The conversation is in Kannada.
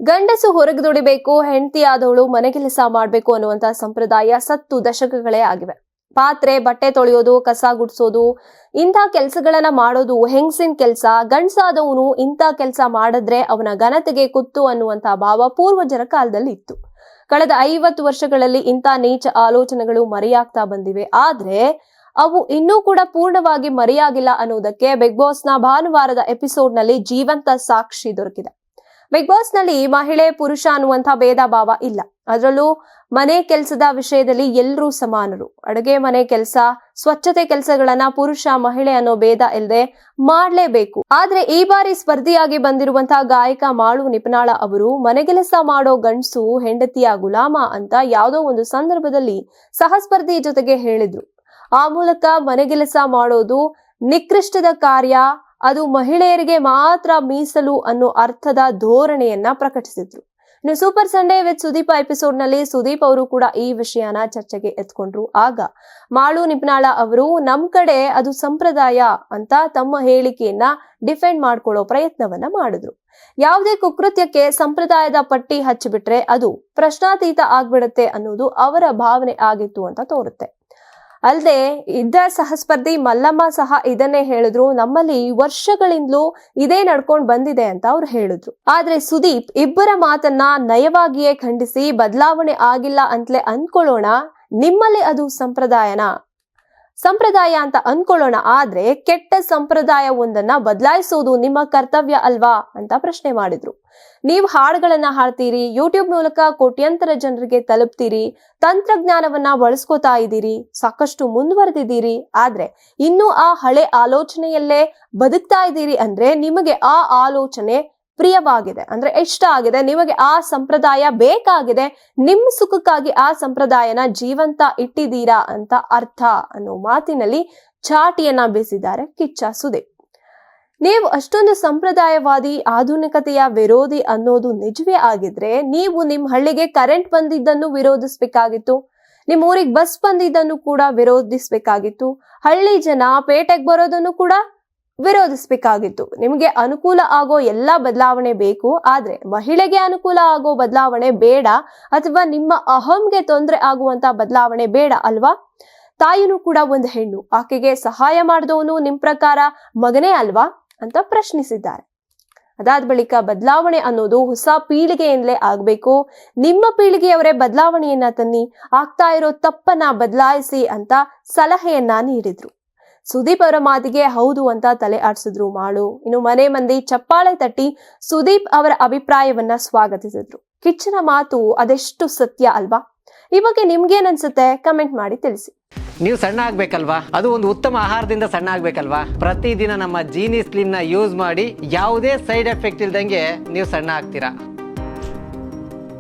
ಗಂಡಸು ಹೊರಗೆ ದುಡಿಬೇಕು, ಹೆಂಡತಿ ಆದವಳು ಮನೆಗೆಲಸ ಮಾಡಬೇಕು ಅನ್ನುವಂತ ಸಂಪ್ರದಾಯ ಸತ್ತು ದಶಕಗಳೇ ಆಗಿವೆ. ಪಾತ್ರೆ, ಬಟ್ಟೆ ತೊಳೆಯೋದು, ಕಸ ಗುಡಿಸೋದು, ಇಂಥ ಕೆಲಸಗಳನ್ನ ಮಾಡೋದು ಹೆಂಗಸಿನ ಕೆಲಸ. ಗಂಡಸಾದವನು ಇಂಥ ಕೆಲಸ ಮಾಡಿದ್ರೆ ಅವನ ಘನತೆಗೆ ಕುತ್ತು ಅನ್ನುವಂತ ಭಾವ ಪೂರ್ವಜರ ಕಾಲದಲ್ಲಿ ಇತ್ತು. ಕಳೆದ 50 ವರ್ಷಗಳಲ್ಲಿ ಇಂಥ ನೀಚ ಆಲೋಚನೆಗಳು ಮರೆಯಾಗ್ತಾ ಬಂದಿವೆ. ಆದ್ರೆ ಅವು ಇನ್ನೂ ಕೂಡ ಪೂರ್ಣವಾಗಿ ಮರೆಯಾಗಿಲ್ಲ ಅನ್ನೋದಕ್ಕೆ ಬಿಗ್ ಬಾಸ್ ನ ಭಾನುವಾರದ ಎಪಿಸೋಡ್ ನಲ್ಲಿ ಜೀವಂತ ಸಾಕ್ಷಿ ದೊರಕಿದೆ. ಬಿಗ್ ಬಾಸ್ ನಲ್ಲಿ ಮಹಿಳೆ ಪುರುಷ ಅನ್ನುವಂಥ ಭೇದ ಭಾವ ಇಲ್ಲ. ಅದರಲ್ಲೂ ಮನೆ ಕೆಲಸದ ವಿಷಯದಲ್ಲಿ ಎಲ್ಲರೂ ಸಮಾನರು. ಅಡುಗೆ ಮನೆ ಕೆಲಸ, ಸ್ವಚ್ಛತೆ ಕೆಲಸಗಳನ್ನ ಪುರುಷ ಮಹಿಳೆ ಅನ್ನೋ ಭೇದ ಇಲ್ಲದೆ ಮಾಡ್ಲೇಬೇಕು. ಆದ್ರೆ ಈ ಬಾರಿ ಸ್ಪರ್ಧಿಯಾಗಿ ಬಂದಿರುವಂತಹ ಗಾಯಕ ಮಾಳು ನಿಪುಣಾಳ ಅವರು ಮನೆಗೆಲಸ ಮಾಡೋ ಗಂಡಸು ಹೆಂಡತಿಯ ಗುಲಾಮ ಅಂತ ಯಾವುದೋ ಒಂದು ಸಂದರ್ಭದಲ್ಲಿ ಸಹಸ್ಪರ್ಧಿ ಜೊತೆಗೆ ಹೇಳಿದ್ರು. ಆ ಮೂಲಕ ಮನೆಗೆಲಸ ಮಾಡೋದು ನಿಕೃಷ್ಟದ ಕಾರ್ಯ, ಅದು ಮಹಿಳೆಯರಿಗೆ ಮಾತ್ರ ಮೀಸಲು ಅನ್ನೋ ಅರ್ಥದ ಧೋರಣೆಯನ್ನ ಪ್ರಕಟಿಸಿದ್ರು. ಇನ್ನು super Sunday with Sudeep episode ನಲ್ಲಿ ಸುದೀಪ್ ಅವರು ಕೂಡ ಈ ವಿಷಯನ ಚರ್ಚೆಗೆ ಎತ್ಕೊಂಡ್ರು. ಆಗ ಮಾಳು ನಿಪುಣಾಳ ಅವರು ನಮ್ ಕಡೆ ಅದು ಸಂಪ್ರದಾಯ ಅಂತ ತಮ್ಮ ಹೇಳಿಕೆಯನ್ನ ಡಿಫೆಂಡ್ ಮಾಡ್ಕೊಳ್ಳೋ ಪ್ರಯತ್ನವನ್ನ ಮಾಡಿದ್ರು. ಯಾವುದೇ ಕುಕೃತ್ಯಕ್ಕೆ ಸಂಪ್ರದಾಯದ ಪಟ್ಟಿ ಹಚ್ಚಿಬಿಟ್ರೆ ಅದು ಪ್ರಶ್ನಾತೀತ ಆಗ್ಬಿಡುತ್ತೆ ಅನ್ನೋದು ಅವರ ಭಾವನೆ ಆಗಿತ್ತು ಅಂತ ತೋರುತ್ತೆ. ಅಲ್ಲದೆ ಇದ್ದ ಸಹಸ್ಪರ್ಧಿ ಮಲ್ಲಮ್ಮ ಸಹ ಇದನ್ನೇ ಹೇಳಿದ್ರು. ನಮ್ಮಲ್ಲಿ ವರ್ಷಗಳಿಂದಲೂ ಇದೇ ನಡ್ಕೊಂಡ್ ಬಂದಿದೆ ಅಂತ ಅವ್ರು ಹೇಳಿದ್ರು. ಆದ್ರೆ ಸುದೀಪ್ ಇಬ್ಬರ ಮಾತನ್ನ ನಯವಾಗಿಯೇ ಖಂಡಿಸಿ ಬದಲಾವಣೆ ಆಗಿಲ್ಲ ಅಂತಲೇ ಅನ್ಕೊಳ್ಳೋಣ, ನಿಮ್ಮಲ್ಲಿ ಅದು ಸಂಪ್ರದಾಯ ಅಂತ ಅನ್ಕೊಳ್ಳೋಣ, ಆದ್ರೆ ಕೆಟ್ಟ ಸಂಪ್ರದಾಯ ಒಂದನ್ನ ಬದಲಾಯಿಸೋದು ನಿಮ್ಮ ಕರ್ತವ್ಯ ಅಲ್ವಾ ಅಂತ ಪ್ರಶ್ನೆ ಮಾಡಿದ್ರು. ನೀವು ಹಾಡುಗಳನ್ನ ಹಾಡ್ತೀರಿ, ಯೂಟ್ಯೂಬ್ ಮೂಲಕ ಕೋಟ್ಯಂತರ ಜನರಿಗೆ ತಲುಪ್ತೀರಿ, ತಂತ್ರಜ್ಞಾನವನ್ನ ಬಳಸ್ಕೋತಾ ಇದ್ದೀರಿ, ಸಾಕಷ್ಟು ಮುಂದುವರೆದಿದ್ದೀರಿ. ಆದ್ರೆ ಇನ್ನೂ ಆ ಹಳೆ ಆಲೋಚನೆಯಲ್ಲೇ ಬದುಕ್ತಾ ಇದ್ದೀರಿ ಅಂದ್ರೆ ನಿಮಗೆ ಆ ಆಲೋಚನೆ ಪ್ರಿಯವಾಗಿದೆ, ಅಂದ್ರೆ ಇಷ್ಟ ಆಗಿದೆ, ನಿಮಗೆ ಆ ಸಂಪ್ರದಾಯ ಬೇಕಾಗಿದೆ, ನಿಮ್ಮ ಸುಖಕ್ಕಾಗಿ ಆ ಸಂಪ್ರದಾಯನ ಜೀವಂತ ಇಟ್ಟಿದ್ದೀರಾ ಅಂತ ಅರ್ಥ ಅನ್ನೋ ಮಾತಿನಲ್ಲಿ ಚಾಟಿಯನ್ನ ಬೀಸಿದ್ದಾರೆ ಕಿಚ್ಚ ಸುದೀಪ್. ನೀವು ಅಷ್ಟೊಂದು ಸಂಪ್ರದಾಯವಾದಿ, ಆಧುನಿಕತೆಯ ವಿರೋಧಿ ಅನ್ನೋದು ನಿಜವೇ ಆಗಿದ್ರೆ ನೀವು ನಿಮ್ಮ ಹಳ್ಳಿಗೆ ಕರೆಂಟ್ ಬಂದಿದ್ದನ್ನು ವಿರೋಧಿಸ್ಬೇಕಾಗಿತ್ತು, ನಿಮ್ಮ ಊರಿಗೆ ಬಸ್ ಬಂದಿದ್ದನ್ನು ಕೂಡ ವಿರೋಧಿಸ್ಬೇಕಾಗಿತ್ತು, ಹಳ್ಳಿ ಜನ ಪೇಟೆಗೆ ಬರೋದನ್ನು ಕೂಡ ವಿರೋಧಿಸ್ಬೇಕಾಗಿತ್ತು. ನಿಮಗೆ ಅನುಕೂಲ ಆಗೋ ಎಲ್ಲಾ ಬದಲಾವಣೆ ಬೇಕು, ಆದ್ರೆ ಮಹಿಳೆಗೆ ಅನುಕೂಲ ಆಗೋ ಬದಲಾವಣೆ ಬೇಡ, ಅಥವಾ ನಿಮ್ಮ ಅಹಂಗೆ ತೊಂದರೆ ಆಗುವಂತ ಬದಲಾವಣೆ ಬೇಡ ಅಲ್ವಾ? ತಾಯಿನೂ ಕೂಡ ಒಂದು ಹೆಣ್ಣು, ಆಕೆಗೆ ಸಹಾಯ ಮಾಡಿದವನು ನಿಮ್ ಪ್ರಕಾರ ಮಗನೇ ಅಲ್ವಾ ಅಂತ ಪ್ರಶ್ನಿಸಿದ್ದಾರೆ. ಅದಾದ ಬಳಿಕ ಬದಲಾವಣೆ ಅನ್ನೋದು ಹೊಸ ಪೀಳಿಗೆಯಿಂದಲೇ ಆಗ್ಬೇಕು, ನಿಮ್ಮ ಪೀಳಿಗೆಯವರೇ ಬದಲಾವಣೆಯನ್ನ ತನ್ನಿ, ಆಗ್ತಾ ಇರೋ ತಪ್ಪನ್ನ ಬದಲಾಯಿಸಿ ಅಂತ ಸಲಹೆಯನ್ನ ನೀಡಿದ್ರು. ಸುದೀಪ್ ಅವರ ಮಾತಿಗೆ ಹೌದು ಅಂತ ತಲೆ ಆಡಿಸಿದ್ರು ಮಾಳು. ಇನ್ನು ಮನೆ ಮಂದಿ ಚಪ್ಪಾಳೆ ತಟ್ಟಿ ಸುದೀಪ್ ಅವರ ಅಭಿಪ್ರಾಯವನ್ನ ಸ್ವಾಗತಿಸಿದ್ರು. ಕಿಚ್ಚನ ಮಾತು ಅದೆಷ್ಟು ಸತ್ಯ ಅಲ್ವಾ? ಈ ಬಗ್ಗೆ ನಿಮ್ಗೇನ್ ಅನ್ಸುತ್ತೆ? ಕಮೆಂಟ್ ಮಾಡಿ ತಿಳಿಸಿ. ನೀವು ಸಣ್ಣ ಆಗ್ಬೇಕಲ್ವಾ? ಅದು ಒಂದು ಉತ್ತಮ ಆಹಾರದಿಂದ ಸಣ್ಣ ಆಗ್ಬೇಕಲ್ವಾ? ಪ್ರತಿದಿನ ನಮ್ಮ ಜೀನಿ ಸ್ಲಿಮ್ ನ ಯೂಸ್ ಮಾಡಿ ಯಾವುದೇ ಸೈಡ್ ಎಫೆಕ್ಟ್ ಇಲ್ದಂಗೆ ನೀವು ಸಣ್ಣ ಆಗ್ತೀರಾ.